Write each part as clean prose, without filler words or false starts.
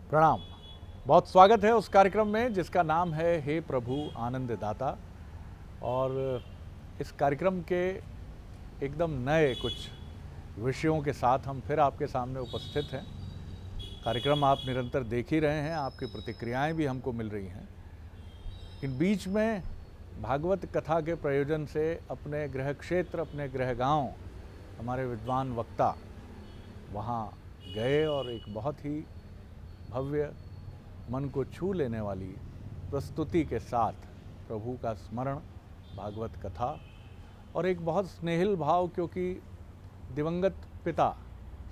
प्रणाम। बहुत स्वागत है उस कार्यक्रम में जिसका नाम है हे प्रभु आनंद दाता। और इस कार्यक्रम के एकदम नए कुछ विषयों के साथ हम फिर आपके सामने उपस्थित हैं। कार्यक्रम आप निरंतर देख ही रहे हैं, आपकी प्रतिक्रियाएं भी हमको मिल रही हैं। इन बीच में भागवत कथा के प्रयोजन से अपने गृह क्षेत्र, अपने गृह गांव, हमारे विद्वान वक्ता वहाँ गए और एक बहुत ही भव्य, मन को छू लेने वाली प्रस्तुति के साथ प्रभु का स्मरण, भागवत कथा और एक बहुत स्नेहिल भाव, क्योंकि दिवंगत पिता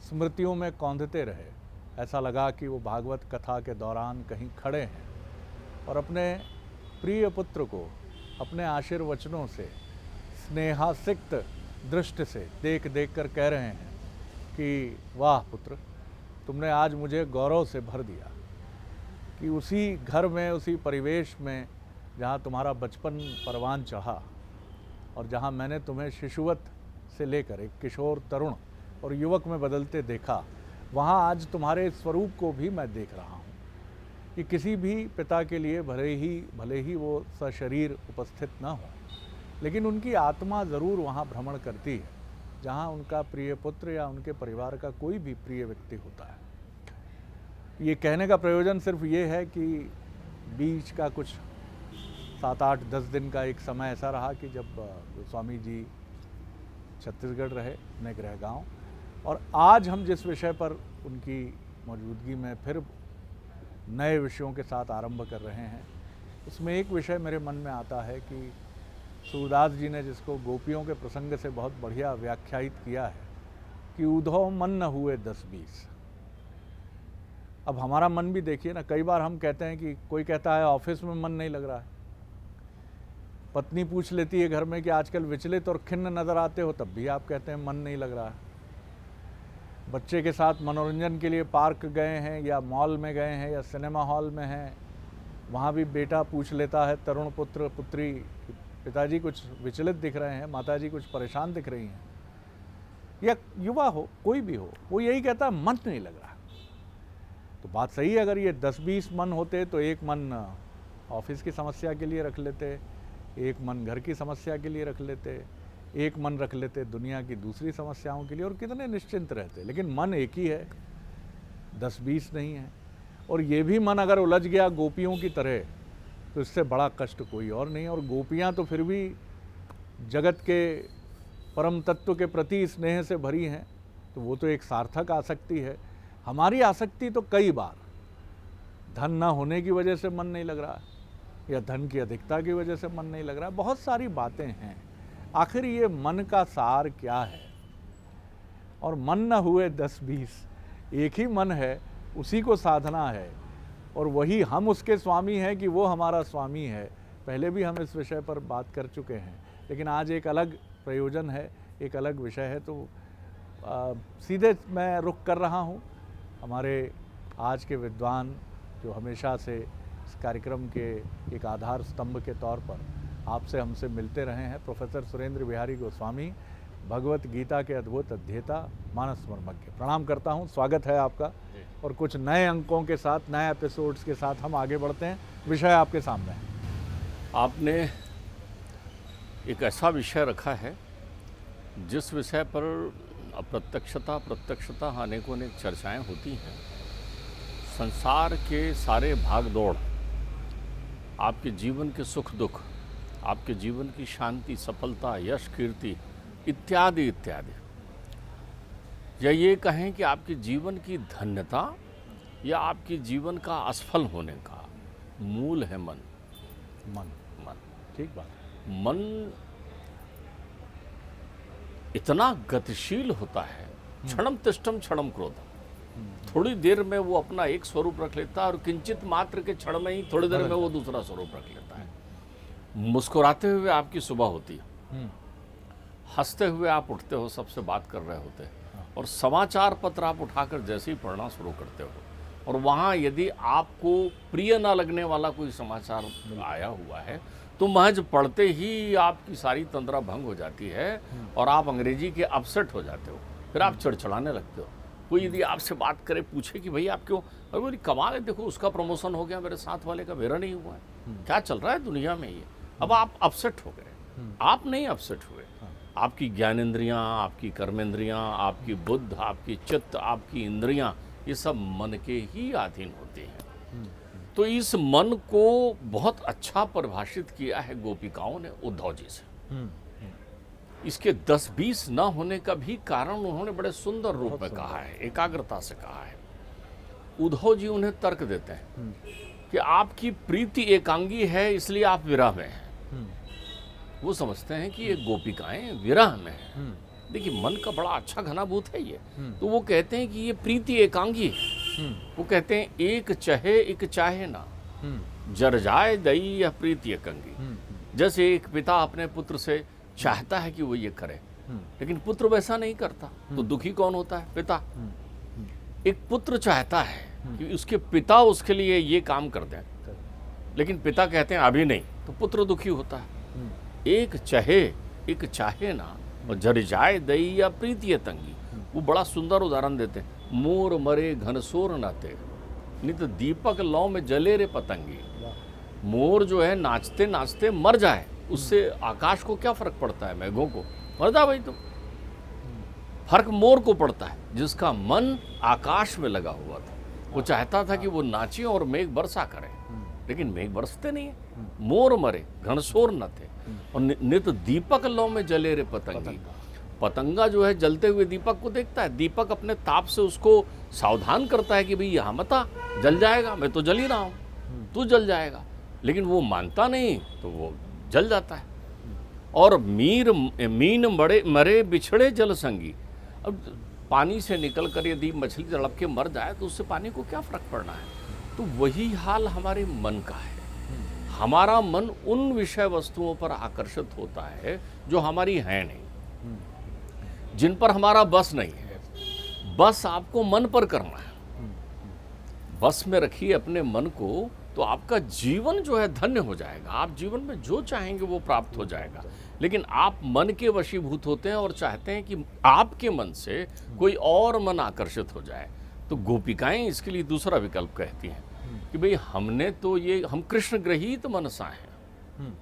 स्मृतियों में कौंधते रहे। ऐसा लगा कि वो भागवत कथा के दौरान कहीं खड़े हैं और अपने प्रिय पुत्र को अपने आशीर्वचनों से स्नेहासिक्त दृष्टि से देख देख कर कह रहे हैं कि वाह पुत्र, तुमने आज मुझे गौरव से भर दिया कि उसी घर में, उसी परिवेश में जहाँ तुम्हारा बचपन परवान चढ़ा और जहाँ मैंने तुम्हें शिशुवत से लेकर एक किशोर, तरुण और युवक में बदलते देखा, वहाँ आज तुम्हारे स्वरूप को भी मैं देख रहा हूँ कि किसी भी पिता के लिए भले ही वो सशरीर उपस्थित न हो, लेकिन उनकी आत्मा ज़रूर वहाँ भ्रमण करती है जहाँ उनका प्रिय पुत्र या उनके परिवार का कोई भी प्रिय व्यक्ति होता है। ये कहने का प्रयोजन सिर्फ ये है कि बीच का कुछ 7-8-10 दिन का एक समय ऐसा रहा कि जब स्वामी जी छत्तीसगढ़ रहे अपने गृह गांव, और आज हम जिस विषय पर उनकी मौजूदगी में फिर नए विषयों के साथ आरंभ कर रहे हैं, उसमें एक विषय मेरे मन में आता है कि सूरदास जी ने जिसको गोपियों के प्रसंग से बहुत बढ़िया व्याख्यायित किया है कि उधो मन न हुए 10-20। अब हमारा मन भी देखिए ना, कई बार हम कहते हैं कि कोई कहता है ऑफिस में मन नहीं लग रहा है, पत्नी पूछ लेती है घर में कि आजकल विचलित और खिन्न नज़र आते हो, तब भी आप कहते हैं मन नहीं लग रहा है। बच्चे के साथ मनोरंजन के लिए पार्क गए हैं या मॉल में गए हैं या सिनेमा हॉल में हैं, वहाँ भी बेटा पूछ लेता है, तरुण पुत्र पुत्री, पिताजी कुछ विचलित दिख रहे हैं, माताजी कुछ परेशान दिख रही हैं, या युवा हो, कोई भी हो, वो यही कहता है मन नहीं लग रहा। तो बात सही है, अगर ये 10-20 मन होते तो एक मन ऑफिस की समस्या के लिए रख लेते, एक मन घर की समस्या के लिए रख लेते, एक मन रख लेते दुनिया की दूसरी समस्याओं के लिए, और कितने निश्चिंत रहते। लेकिन मन एक ही है, 10-20 नहीं है। और ये भी मन अगर उलझ गया गोपियों की तरह तो इससे बड़ा कष्ट कोई और नहीं। और गोपियाँ तो फिर भी जगत के परम तत्व के प्रति स्नेह से भरी हैं, तो वो तो एक सार्थक आसक्ति है। हमारी आसक्ति तो कई बार धन न होने की वजह से मन नहीं लग रहा, या धन की अधिकता की वजह से मन नहीं लग रहा, बहुत सारी बातें हैं। आखिर ये मन का सार क्या है? और मन न हुए 10-20, एक ही मन है, उसी को साधना है, और वही हम उसके स्वामी हैं कि वो हमारा स्वामी है। पहले भी हम इस विषय पर बात कर चुके हैं, लेकिन आज एक अलग प्रयोजन है, एक अलग विषय है, तो सीधे मैं रुख कर रहा हूँ हमारे आज के विद्वान, जो हमेशा से इस कार्यक्रम के एक आधार स्तंभ के तौर पर आपसे हमसे मिलते रहे हैं, प्रोफेसर सुरेंद्र बिहारी गोस्वामी, भगवत गीता के अद्भुत अध्येता, मानस मर्मज्ञ। प्रणाम करता हूं, स्वागत है आपका। और कुछ नए अंकों के साथ, नए एपिसोड्स के साथ हम आगे बढ़ते हैं। विषय आपके सामने है। आपने एक ऐसा विषय रखा है जिस विषय पर प्रत्यक्षता अनेकों चर्चाएं होती हैं। संसार के सारे भाग दौड़, आपके जीवन के सुख दुख, आपके जीवन की शांति, सफलता, यश, कीर्ति इत्यादि इत्यादि, या ये कहें कि आपके जीवन की धन्यता या आपके जीवन का असफल होने का मूल है मन। ठीक बात। मन इतना गतिशील होता है, क्षणम तिष्ठम क्षणम क्रोधम। थोड़ी देर में वो अपना एक स्वरूप रख लेता है और किंचित मात्र के क्षण में ही थोड़ी देर में वो दूसरा स्वरूप रख लेता है। मुस्कुराते हुए आपकी सुबह होती है, हंसते हुए आप उठते हो, सबसे बात कर रहे होते हैं, और समाचार पत्र आप उठाकर जैसे ही पढ़ना शुरू करते हो, और वहाँ यदि आपको प्रिय ना लगने वाला कोई समाचार आया हुआ है तो महज पढ़ते ही आपकी सारी तंद्रा भंग हो जाती है और आप अंग्रेजी के अपसेट हो जाते हो, फिर आप चिड़चिड़ाने लगते हो। कोई यदि आपसे बात करे, पूछे कि भाई आप क्यों, अरे बोली कमाल है, देखो उसका प्रमोशन हो गया, मेरे साथ वाले का मेरा नहीं हुआ है, क्या चल रहा है दुनिया में ये। अब आप अपसेट हो गए। आप नहीं अपसेट हुए, आपकी ज्ञानेंद्रियां, आपकी कर्मेंद्रियां, आपकी बुद्ध, आपकी चित्त, आपकी इंद्रियां, ये सब मन के ही अधीन होती हैं। तो इस मन को बहुत अच्छा परिभाषित किया है गोपिकाओं ने उद्धव जी से। इसके 10-20 न होने का भी कारण उन्होंने बड़े सुंदर रूप में कहा है, एकाग्रता से कहा है। उद्धव जी उन्हें तर्क देते हैं कि आपकी प्रीति एकांगी है, इसलिए आप विरह में हैं। वो समझते हैं कि ये गोपिकाएं विरह में हैं। देखिए मन का बड़ा अच्छा घनाभूत है ये। तो वो कहते हैं कि ये प्रीति एकांगी है। वो कहते हैं एक चहे एक चाहे ना, जर जाए दई या प्रीति एकांगी। जैसे एक पिता अपने पुत्र से चाहता है कि वो ये करे, लेकिन पुत्र वैसा नहीं करता, तो दुखी कौन होता है? पिता। एक पुत्र चाहता है कि उसके पिता उसके लिए ये काम कर दें, लेकिन पिता कहते हैं अभी नहीं, तो पुत्र दुखी होता है। एक चहे एक चाहे ना, और जर जाए दई या प्रीति तंगी। वो बड़ा सुंदर उदाहरण देते हैं, मोर मरे घनसोर नाते, नित दीपक लौ में जले रे पतंगी। मोर जो है नाचते नाचते मर जाए, उससे आकाश को क्या फर्क पड़ता है? मेघों को मर जा भाई तुम। फर्क मोर को पड़ता है जिसका मन आकाश में लगा हुआ था। वो चाहता था कि वो नाचे और मेघ बरसा करे, लेकिन मेघ बरसते नहीं है। मोर मरे घनसोर न थे, और नित दीपक लौ में जले रे पतंगी। पतंगा जो है जलते हुए दीपक को देखता है, दीपक अपने ताप से उसको सावधान करता है कि भाई यहाँ मत आ, जल जाएगा, मैं तो जल ही रहा हूँ, तू जल जाएगा। लेकिन वो मानता नहीं, तो वो जल जाता है। और मीन मरे बिछड़े जल संगी। अब पानी से निकल कर यदि मछली तड़प के मर जाए तो उससे पानी को क्या फर्क पड़ना है? तो वही हाल हमारे मन का है। हमारा मन उन विषय वस्तुओं पर आकर्षित होता है जो हमारी है नहीं, जिन पर हमारा बस नहीं है। बस आपको मन पर करना है। बस में रखिए अपने मन को, तो आपका जीवन जो है धन्य हो जाएगा। आप जीवन में जो चाहेंगे वो प्राप्त हो जाएगा। लेकिन आप मन के वशीभूत होते हैं और चाहते हैं कि आपके मन से कोई और मन आकर्षित हो जाए। तो गोपिकाएं इसके लिए दूसरा विकल्प कहती हैं कि भाई हमने तो ये, हम कृष्ण ग्रहीत मनसा हैं।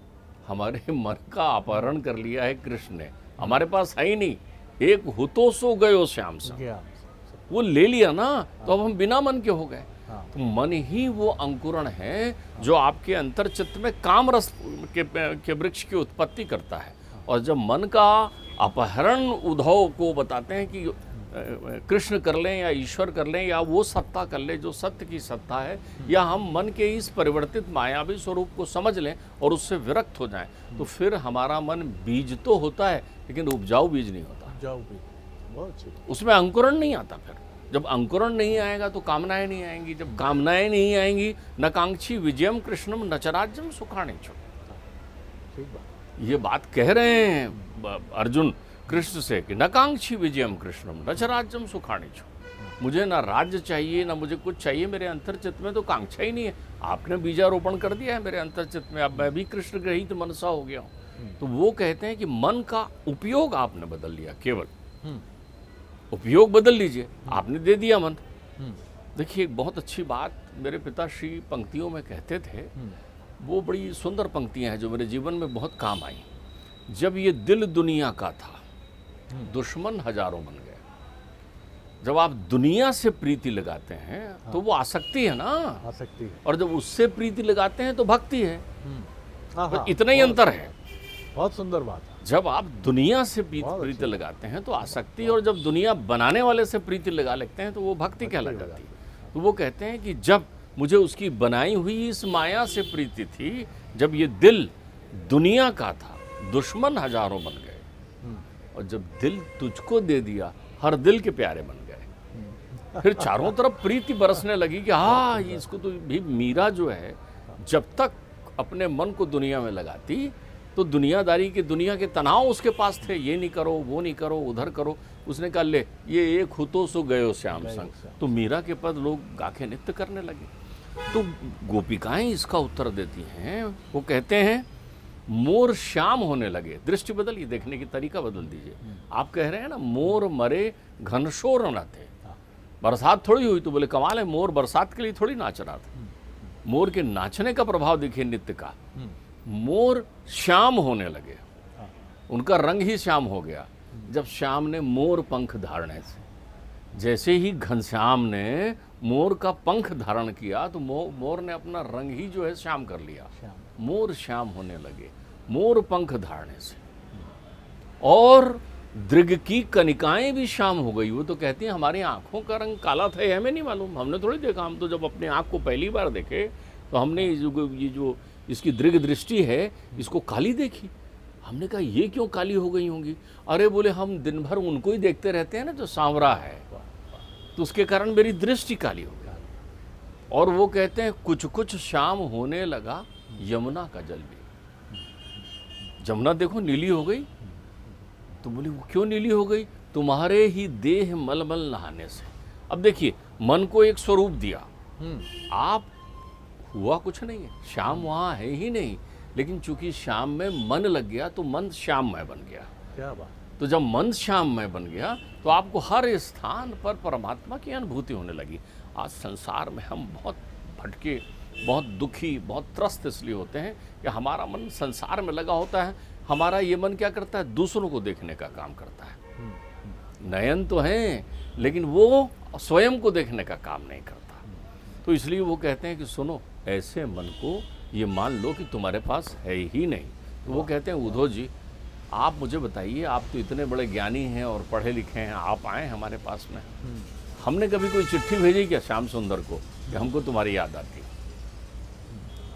हमारे मन का अपहरण कर लिया है कृष्ण ने, हमारे पास है ही नहीं। एक हुतो सो गयो श्याम सा, वो ले लिया ना, तो अब हम बिना मन के हो गए। तो मन ही वो अंकुरण है जो आपके अंतर चित्त में काम रस के वृक्ष की उत्पत्ति करता है। और जब मन का अपहरण उद्धव को बताते हैं कि कृष्ण कर लें या ईश्वर कर लें या वो सत्ता कर लें जो सत्य की सत्ता है, या हम मन के इस परिवर्तित मायावी स्वरूप को समझ लें और उससे विरक्त हो जाएं, तो फिर हमारा मन बीज तो होता है लेकिन उपजाऊ बीज नहीं होता। उपजाऊ बीज, बहुत अच्छी। उसमें अंकुरण नहीं आता। फिर जब अंकुरण नहीं आएगा तो कामनाएं नहीं आएंगी। जब कामनाएं नहीं आएंगी, न कांक्षी विजयम कृष्णम न चराज्यम सुखाने छो। ठीक बात। ये बात कह रहे हैं अर्जुन कृष्ण से कि न कांक्षी विजयम कृष्णम न चराज्यम सुखाने छो। मुझे ना राज्य चाहिए, ना मुझे कुछ चाहिए, मेरे अंतर्चित्त में तो कांक्षा ही नहीं है। आपने बीजारोपण कर दिया है मेरे अंतर्चित्त में, अब मैं भी कृष्ण ग्रहित मनसा हो गया हूँ। तो वो कहते हैं कि मन का उपयोग आपने बदल लिया। केवल उपयोग बदल लीजिए, आपने दे दिया मन। देखिए एक बहुत अच्छी बात मेरे पिताश्री पंक्तियों में कहते थे, वो बड़ी सुंदर पंक्तियां हैं जो मेरे जीवन में बहुत काम आई। जब ये दिल दुनिया का था, दुश्मन हजारों बन गए। जब आप दुनिया से प्रीति लगाते हैं तो वो आसक्ति है ना, आसक्ति है। और जब उससे प्रीति लगाते हैं तो भक्ति है। हाँ, इतना ही अंतर है। बहुत सुंदर बात है। जब आप दुनिया से प्रीति लगाते हैं तो आसक्ति, और जब दुनिया बनाने वाले से प्रीति लगा लेते हैं तो वो भक्ति कहला जाती है। तो वो कहते हैं कि जब मुझे उसकी बनाई हुई इस माया से प्रीति थी, जब ये दिल दुनिया का था, दुश्मन हजारों बन गए। और जब दिल तुझको दे दिया, हर दिल के प्यारे बन गए। फिर चारों तरफ प्रीति बरसने लगी कि हाँ, इसको तो भी मीरा जो है, जब तक अपने मन को दुनिया में लगाती तो दुनियादारी के, दुनिया के तनाव उसके पास थे, ये नहीं करो, वो नहीं करो, उधर करो। उसने कहा ले, ये एक हुतो सो गयो श्याम संग। तो मीरा के पद लोग गाके नृत्य करने लगे। तो गोपिकाएं इसका उत्तर देती हैं, वो कहते हैं मोर श्याम होने लगे। दृष्टि बदलिए, देखने की तरीका बदल दीजिए। आप कह रहे हैं ना मोर मरे घनशोर न थे, बरसात थोड़ी हुई, तो बोले कमाल है, मोर बरसात के लिए थोड़ी नाच रहा था। मोर के नाचने का प्रभाव देखिए नृत्य का। मोर श्याम होने लगे, उनका रंग ही श्याम हो गया जब श्याम ने मोर पंख धारने से। जैसे ही घनश्याम ने मोर का पंख धारण किया तो मोर ने अपना रंग ही जो है श्याम कर लिया। मोर श्याम होने लगे मोर पंख धारने से। और दृग की कनिकाएं भी श्याम हो गई। वो तो कहती हैं हमारी आंखों का रंग काला था, हमें नहीं मालूम, हमने थोड़ी देखा। हम तो जब अपनी आंख को पहली बार देखे तो हमने ये जो इसकी दृग दृष्टि है इसको काली देखी। हमने कहा ये क्यों काली हो गई होंगी? अरे बोले हम दिन भर उनको ही देखते रहते हैं ना जो सांवरा है, तो उसके कारण मेरी दृष्टि काली हो गई। और वो कहते हैं कुछ कुछ शाम होने लगा यमुना का जल भी। यमुना देखो नीली हो गई। तो बोले वो क्यों नीली हो गई? तुम्हारे ही देह मलमल नहाने से। अब देखिए मन को एक स्वरूप दिया, आप हुआ कुछ नहीं है, श्याम वहाँ है ही नहीं, लेकिन चूंकि श्याम में मन लग गया तो मन श्याममय बन गया। क्या बात। तो जब मन श्याममय बन गया तो आपको हर स्थान पर परमात्मा की अनुभूति होने लगी। आज संसार में हम बहुत भटके, बहुत दुखी, बहुत त्रस्त इसलिए होते हैं कि हमारा मन संसार में लगा होता है। हमारा ये मन क्या करता है? दूसरों को देखने का काम करता है। नयन तो हैं लेकिन वो स्वयं को देखने का काम नहीं करता। तो इसलिए वो कहते हैं कि सुनो, ऐसे मन को ये मान लो कि तुम्हारे पास है ही नहीं। तो वो कहते हैं उद्धव जी आप मुझे बताइए, आप तो इतने बड़े ज्ञानी हैं और पढ़े लिखे हैं, आप आए हमारे पास में, हमने कभी कोई चिट्ठी भेजी क्या श्याम सुंदर को कि हमको तुम्हारी याद आती?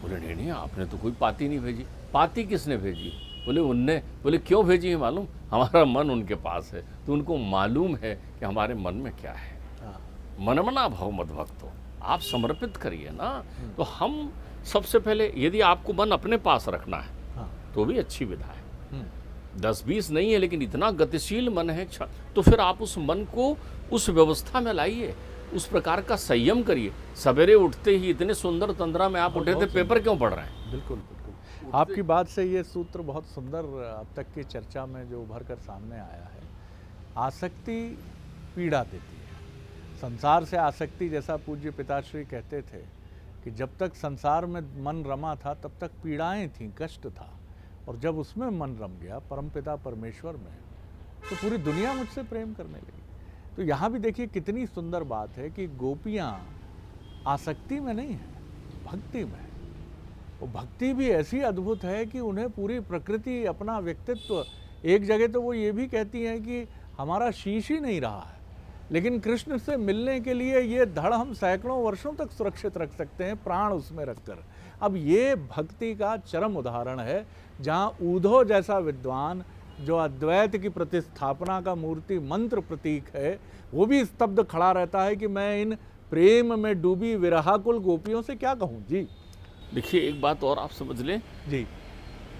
बोले नहीं नहीं, आपने तो कोई पाती नहीं भेजी। पाती किसने भेजी? बोले उनने। बोले क्यों भेजी है मालूम? हमारा मन उनके पास है, तो उनको मालूम है कि हमारे मन में क्या है। मनमना भव मद्भक्तो, आप समर्पित करिए ना। तो हम सबसे पहले, यदि आपको मन अपने पास रखना है तो भी अच्छी विधा है, 10-20 नहीं है, लेकिन इतना गतिशील मन है तो फिर आप उस मन को उस व्यवस्था में लाइए, उस प्रकार का संयम करिए। सवेरे उठते ही इतने सुंदर तंद्रा में आप उठे थे, पेपर क्यों पढ़ रहे हैं? बिल्कुल बिल्कुल। आपकी बात से ये सूत्र बहुत सुंदर अब तक की चर्चा में जो उभर कर सामने आया है। आसक्ति पीड़ा देती है। संसार से आसक्ति, जैसा पूज्य पिताश्री कहते थे कि जब तक संसार में मन रमा था तब तक पीड़ाएं थीं, कष्ट था, और जब उसमें मन रम गया परमपिता परमेश्वर में तो पूरी दुनिया मुझसे प्रेम करने लगी। तो यहाँ भी देखिए कितनी सुंदर बात है कि गोपियाँ आसक्ति में नहीं है, भक्ति में है। वो भक्ति भी ऐसी अद्भुत है कि उन्हें पूरी प्रकृति, अपना व्यक्तित्व, एक जगह तो वो ये भी कहती हैं कि हमारा शीश ही नहीं रहा है, लेकिन कृष्ण से मिलने के लिए ये धड़ हम सैकड़ों वर्षों तक सुरक्षित रख सकते हैं, प्राण उसमें रखकर। अब ये भक्ति का चरम उदाहरण है, जहाँ ऊधव जैसा विद्वान जो अद्वैत की प्रतिस्थापना का मूर्ति मंत्र प्रतीक है, वो भी स्तब्ध खड़ा रहता है कि मैं इन प्रेम में डूबी विरहाकुल गोपियों से क्या कहूँ। जी देखिए एक बात और आप समझ लें जी।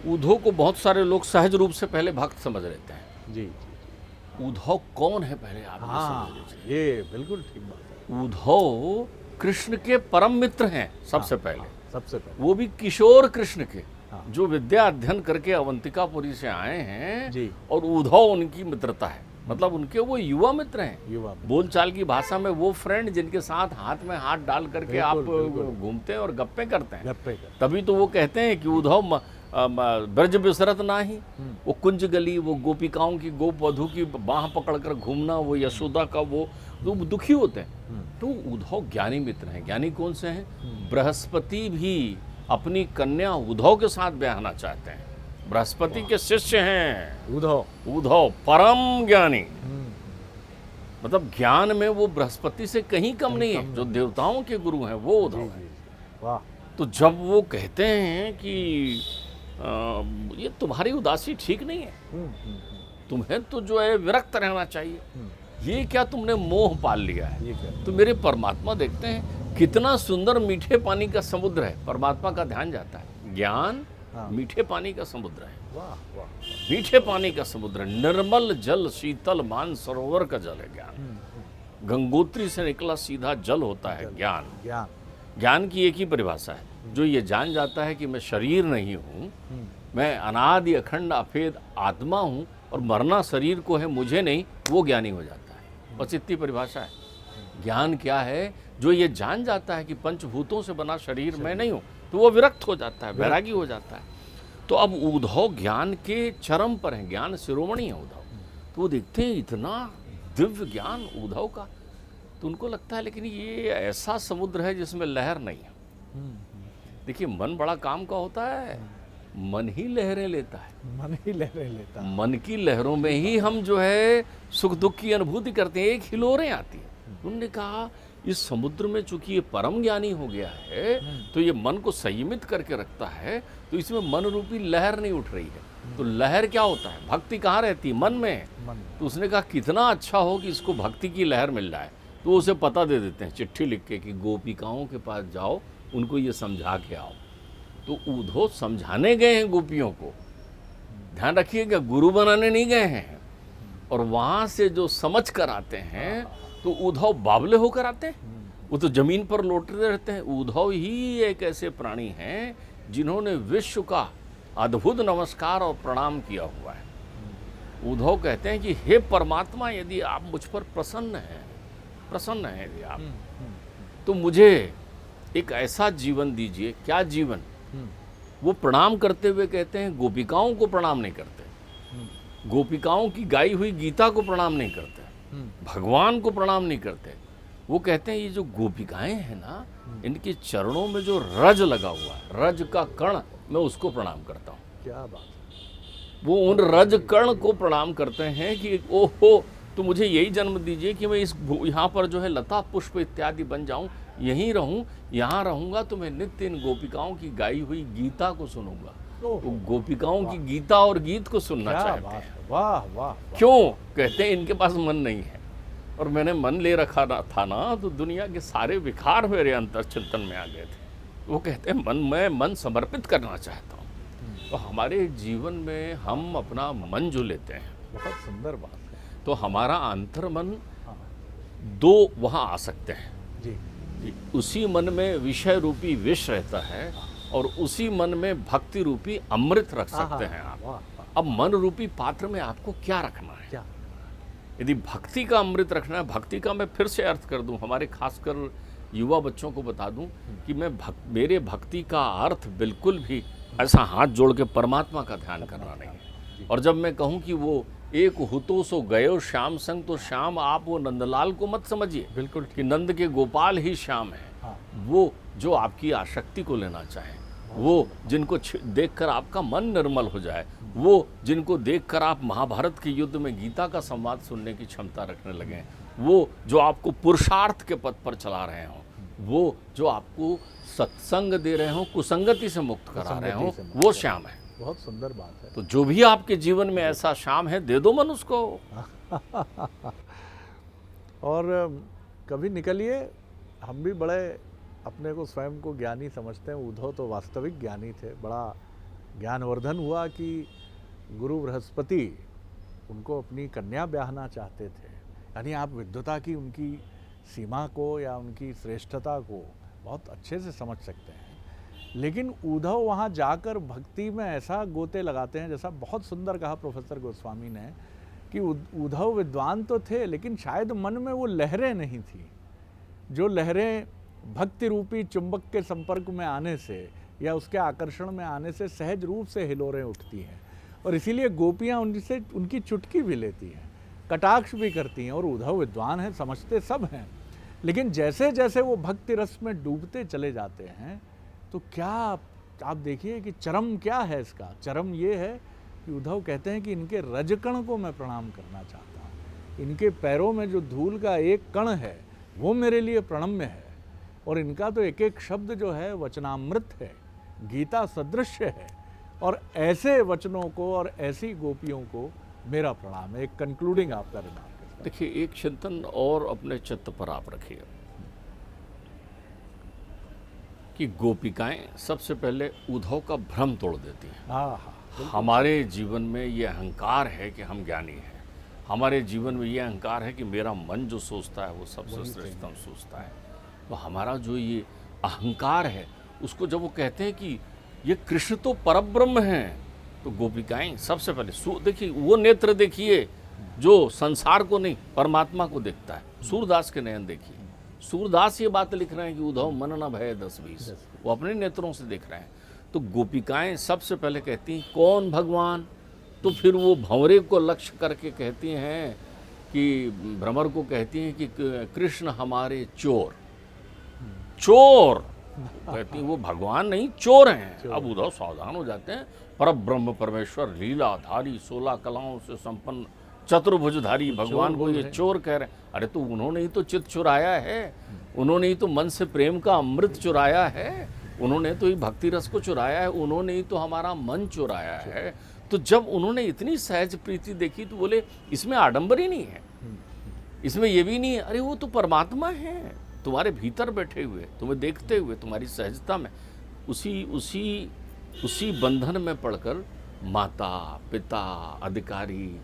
उद्धव को बहुत सारे लोग सहज रूप से पहले भक्त समझ लेते हैं। जी उद्धव कौन है पहले आप समझ लीजिए। ये बिल्कुल ठीक बात है। उद्धव कृष्ण के परम मित्र हैं सबसे पहले। सबसे पहले वो भी किशोर कृष्ण के, जो विद्या अध्ययन करके अवंतिकापुरी से आए हैं जी। और उद्धव उनकी मित्रता है, मतलब उनके वो युवा मित्र हैं। युवा बोलचाल की भाषा में वो फ्रेंड जिनके साथ हाथ में हाथ डाल करके आप घूमते हैं और गप्पे करते हैं। तभी तो वो कहते हैं कि उद्धव ब्रज बिसरत नाही, वो कुंज गली, वो गोपिकाओं की, गोप वधु की बाह पकड़कर घूमना, वो यशोदा का वो दुखी होते हैं। तो उद्धव ज्ञानी मित्र हैं। ज्ञानी कौन से हैं? बृहस्पति भी अपनी कन्या उद्धव के साथ ब्याहना चाहते हैं। बृहस्पति के शिष्य हैं उद्धव, परम ज्ञानी। मतलब ज्ञान में वो बृहस्पति से कहीं कम नहीं है। जो देवताओं के गुरु हैं वो उद्धव है। वाह। तो जब वो कहते हैं कि ये तुम्हारी उदासी ठीक नहीं है, तुम्हें तो जो है विरक्त रहना चाहिए, ये क्या तुमने मोह पाल लिया है? तो मेरे परमात्मा देखते हैं कितना सुंदर मीठे पानी का समुद्र है, परमात्मा का ध्यान जाता है। ज्ञान मीठे पानी का समुद्र है। वाह वाह। मीठे पानी का समुद्र, निर्मल जल, शीतल मान सरोवर का जल है ज्ञान। गंगोत्री से निकला सीधा जल होता है ज्ञान। ज्ञान की एक ही परिभाषा है, जो ये जान जाता है कि मैं शरीर नहीं हूँ, मैं अनादि अखंड अभेद आत्मा हूँ और मरना शरीर को है, मुझे नहीं, वो ज्ञानी हो जाता है। बस इतनी परिभाषा है। ज्ञान क्या है? जो ये जान जाता है कि पंचभूतों से बना शरीर मैं नहीं हूँ, तो वो विरक्त हो जाता है, वैरागी हो जाता है। तो अब उद्धव ज्ञान के चरम पर हैं, ज्ञान शिरोमणि है उद्धव। तो वो देखते हैं इतना दिव्य ज्ञान उद्धव का, तो उनको लगता है लेकिन ये ऐसा समुद्र है जिसमें लहर नहीं है। देखिए, मन बड़ा काम का होता है, मन ही लहरें लेता है। मन ही लहरें लेता है। मन की लहरों में ही हम जो है सुख दुख की अनुभूति करते हैं, एक हिलोरें आती है। उन्होंने कहा इस समुद्र में चूंकि ये परम ज्ञानी हो गया है, तो ये मन को संयमित करके रखता है, तो इसमें मन रूपी लहर नहीं उठ रही है। तो लहर क्या होता है? भक्ति कहाँ रहती है? मन में। तो उसने कहा कितना अच्छा हो कि इसको भक्ति की लहर मिल जाए। तो उसे पता दे देते हैं चिट्ठी लिख के कि गोपिकाओं के पास जाओ, उनको ये समझा के आओ। तो उद्धव समझाने गए हैं गोपियों को, ध्यान रखिएगा, गुरु बनाने नहीं गए हैं। और वहाँ से जो समझ कर आते हैं तो उद्धव बावले होकर आते हैं, वो तो जमीन पर लौटते रहते हैं। उद्धव ही एक ऐसे प्राणी हैं जिन्होंने विश्व का अद्भुत नमस्कार और प्रणाम किया हुआ है। उद्धव कहते हैं कि हे परमात्मा, यदि आप मुझ पर प्रसन्न हैं यदि आप, तो मुझे एक ऐसा जीवन दीजिए। क्या जीवन? वो प्रणाम करते हुए कहते हैं गोपिकाओं को प्रणाम नहीं करते, गोपिकाओं की गाई हुई गीता को प्रणाम नहीं करते, भगवान को प्रणाम नहीं करते। वो कहते हैं ये जो गोपिकाएं हैं ना, इनके चरणों में जो रज लगा हुआ है, रज का कण, मैं उसको प्रणाम करता हूँ। क्या बात है। वो उन रज कण को प्रणाम करते हैं कि ओहो, तो मुझे यही जन्म दीजिए कि मैं इस यहाँ पर जो है लता पुष्प इत्यादि बन जाऊँ, यहीं रहूँ, यहाँ रहूँगा तो मैं नित्य इन गोपिकाओं की गाई हुई गीता को सुनूंगा। तो गोपिकाओं की गीता और गीत को सुनना चाहते हैं। वाह वाह। क्यों? कहते हैं इनके पास मन नहीं है, और मैंने मन ले रखा था ना, तो दुनिया के सारे विकार मेरे अंतर चिंतन में आ गए थे। वो कहते हैं मैं मन समर्पित करना चाहता हूँ। तो हमारे जीवन में हम अपना मन जो लेते हैं, बहुत सुंदर बात है। तो हमारा अंतर मन दो वहाँ आ सकते हैं जी। उसी मन में विषय रूपी विष रहता है, और उसी मन में भक्ति रूपी अमृत रख सकते हैं आप। अब मन रूपी पात्र में आपको क्या रखना है? क्या? यदि भक्ति का अमृत रखना है, भक्ति का मैं फिर से अर्थ कर दूं, हमारे खासकर युवा बच्चों को बता दूं कि मेरे भक्ति का अर्थ बिल्कुल भी ऐसा हाथ जोड़ के परमात्मा का ध्यान करना नहीं है। और जब मैं कहूं कि वो एक हुतो सो गयो श्याम संग, तो श्याम आप वो नंदलाल को मत समझिए बिल्कुल कि नंद के गोपाल ही श्याम है। वो जो आपकी आसक्ति को लेना चाहें, वो जिनको देखकर आपका मन निर्मल हो जाए, वो जिनको देखकर आप महाभारत के युद्ध में गीता का संवाद सुनने की क्षमता रखने लगें, वो जो आपको पुरुषार्थ के पथ पर चला रहे हों, वो जो आपको सत्संग दे रहे हों, कुसंगति से मुक्त करा रहे हों, वो श्याम है। बहुत सुंदर बात है। तो जो भी आपके जीवन में ऐसा श्याम है, दे दो मन उसको। और कभी निकलिए, हम भी बड़े अपने को स्वयं को ज्ञानी समझते हैं। उद्धव तो वास्तविक ज्ञानी थे। बड़ा ज्ञानवर्धन हुआ कि गुरु बृहस्पति उनको अपनी कन्या ब्याहना चाहते थे। यानी आप विद्वता की उनकी सीमा को या उनकी श्रेष्ठता को बहुत अच्छे से समझ सकते हैं। लेकिन उद्धव वहाँ जाकर भक्ति में ऐसा गोते लगाते हैं, जैसा बहुत सुंदर कहा प्रोफेसर गोस्वामी ने, कि उद्धव विद्वान तो थे, लेकिन शायद मन में वो लहरें नहीं थी, जो लहरें भक्ति रूपी चुंबक के संपर्क में आने से या उसके आकर्षण में आने से सहज रूप से हिलोरें उठती हैं। और इसीलिए गोपियाँ उनसे उनकी चुटकी भी लेती हैं, कटाक्ष भी करती हैं। और उद्धव विद्वान हैं, समझते सब हैं, लेकिन जैसे जैसे वो भक्ति रस में डूबते चले जाते हैं, तो क्या आप देखिए कि चरम क्या है इसका। चरम ये है कि उद्धव कहते हैं कि इनके रजकण को मैं प्रणाम करना चाहता हूँ। इनके पैरों में जो धूल का एक कण है वो मेरे लिए प्रणम्य है, और इनका तो एक एक शब्द जो है वचनामृत है, गीता सदृश है। और ऐसे वचनों को और ऐसी गोपियों को मेरा प्रणाम है। एक कंक्लूडिंग आपका रिमार्क। देखिए, एक चिंतन और अपने चित्त पर आप रखिए कि गोपिकाएं सबसे पहले उद्धव का भ्रम तोड़ देती हैं। हमारे जीवन में ये अहंकार है कि हम ज्ञानी हैं, हमारे जीवन में ये अहंकार है कि मेरा मन जो सोचता है वो सबसे श्रेष्ठतम सोचता है। तो हमारा जो ये अहंकार है, उसको जब वो कहते हैं कि ये कृष्ण तो परब्रह्म हैं, तो गोपिकाएं सबसे पहले देखिए, वो नेत्र देखिए जो संसार को नहीं परमात्मा को देखता है। सूरदास के नयन देखिए, सूरदास ये बात लिख रहे हैं कि उद्धव मन न भय 10-20, वो अपने नेत्रों से देख रहे हैं। तो गोपिकाएं सबसे पहले कहती हैं कौन भगवान, तो फिर वो भंवरे को लक्ष्य करके कहती हैं कि भ्रमर को कहती हैं कि कृष्ण हमारे चोर, चोर कहती वो भगवान नहीं चोर हैं। अब उद्धव सावधान हो जाते हैं, पर ब्रह्म परमेश्वर लीलाधारी 16 कलाओं से संपन्न चतुर्भुजधारी भगवान को ये चोर कह रहे हैं। अरे तो उन्होंने ही तो चित्त चुराया है, उन्होंने ही तो मन से प्रेम का अमृत चुराया है, उन्होंने तो ही भक्ति रस को चुराया है, उन्होंने ही तो हमारा मन चुराया है। तो जब उन्होंने इतनी सहज प्रीति देखी तो बोले इसमें आडंबर ही नहीं है, इसमें ये भी नहीं है, अरे वो तो परमात्मा है तुम्हारे भीतर बैठे हुए, तुम्हें देखते हुए, तुम्हारी सहजता में, उसी बंधन में पड़कर माता पिता अधिकारी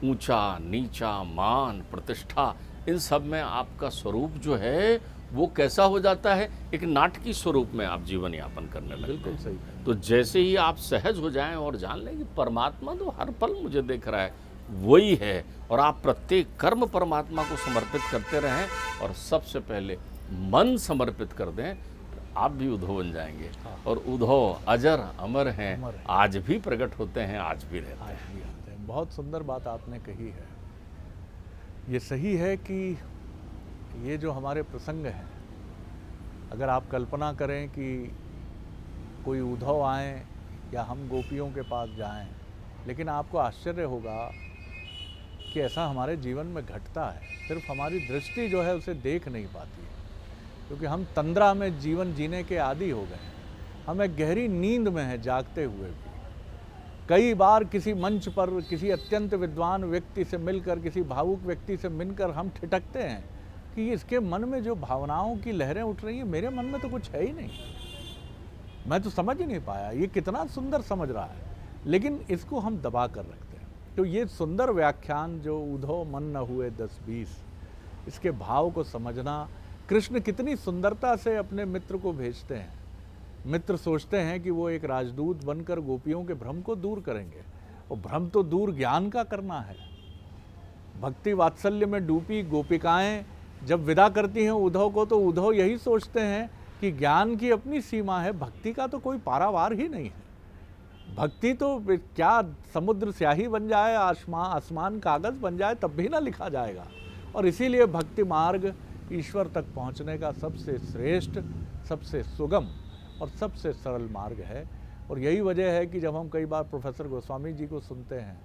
ऊंचा नीचा मान प्रतिष्ठा इन सब में आपका स्वरूप जो है वो कैसा हो जाता है, एक नाटकीय स्वरूप में आप जीवन यापन करने लगते बिल्कुल सही। तो जैसे ही आप सहज हो जाएं और जान लें कि परमात्मा तो हर पल मुझे देख रहा है, वही है, और आप प्रत्येक कर्म परमात्मा को समर्पित करते रहें और सबसे पहले मन समर्पित कर दें, आप भी उद्धव बन जाएंगे। और उद्धव अजर अमर हैं, आज भी प्रकट होते हैं, आज भी रहते हैं। बहुत सुंदर बात आपने कही है। ये सही है कि ये जो हमारे प्रसंग हैं, अगर आप कल्पना करें कि कोई उद्धव आए या हम गोपियों के पास जाएं, लेकिन आपको आश्चर्य होगा कि ऐसा हमारे जीवन में घटता है। सिर्फ हमारी दृष्टि जो है उसे देख नहीं पाती है, क्योंकि हम तंद्रा में जीवन जीने के आदी हो गए हैं। हम एक गहरी नींद में हैं जागते हुए भी। कई बार किसी मंच पर किसी अत्यंत विद्वान व्यक्ति से मिलकर, किसी भावुक व्यक्ति से मिलकर हम ठिठकते हैं कि इसके मन में जो भावनाओं की लहरें उठ रही हैं, मेरे मन में तो कुछ है ही नहीं, मैं तो समझ ही नहीं पाया, ये कितना सुंदर समझ रहा है, लेकिन इसको हम दबा कर रखते हैं। तो ये सुंदर व्याख्यान जो उद्धव मन न हुए 10-20, इसके भाव को समझना, कृष्ण कितनी सुंदरता से अपने मित्र को भेजते हैं। मित्र सोचते हैं कि वो एक राजदूत बनकर गोपियों के भ्रम को दूर करेंगे, और भ्रम तो दूर ज्ञान का करना है। भक्ति वात्सल्य में डूबी गोपिकाएं जब विदा करती हैं उद्धव को, तो उद्धव यही सोचते हैं कि ज्ञान की अपनी सीमा है, भक्ति का तो कोई पारावार ही नहीं है। भक्ति तो क्या समुद्र स्याही बन जाए, आसमान कागज बन जाए, तब भी ना लिखा जाएगा। और इसीलिए भक्ति मार्ग ईश्वर तक पहुंचने का सबसे श्रेष्ठ, सबसे सुगम और सबसे सरल मार्ग है। और यही वजह है कि जब हम कई बार प्रोफेसर गोस्वामी जी को सुनते हैं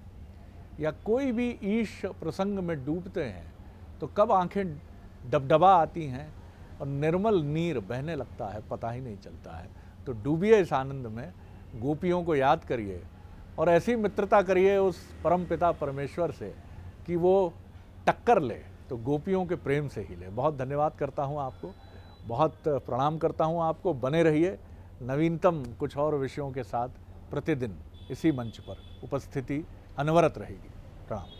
या कोई भी ईश प्रसंग में डूबते हैं, तो कब आंखें डबडबा आती हैं और निर्मल नीर बहने लगता है, पता ही नहीं चलता है। तो डूबिए इस आनंद में, गोपियों को याद करिए और ऐसी मित्रता करिए उस परम पिता परमेश्वर से कि वो टक्कर ले तो गोपियों के प्रेम से ही ले। बहुत धन्यवाद करता हूँ आपको, बहुत प्रणाम करता हूँ आपको। बने रहिए नवीनतम कुछ और विषयों के साथ, प्रतिदिन इसी मंच पर उपस्थिति अनवरत रहेगी। प्रणाम।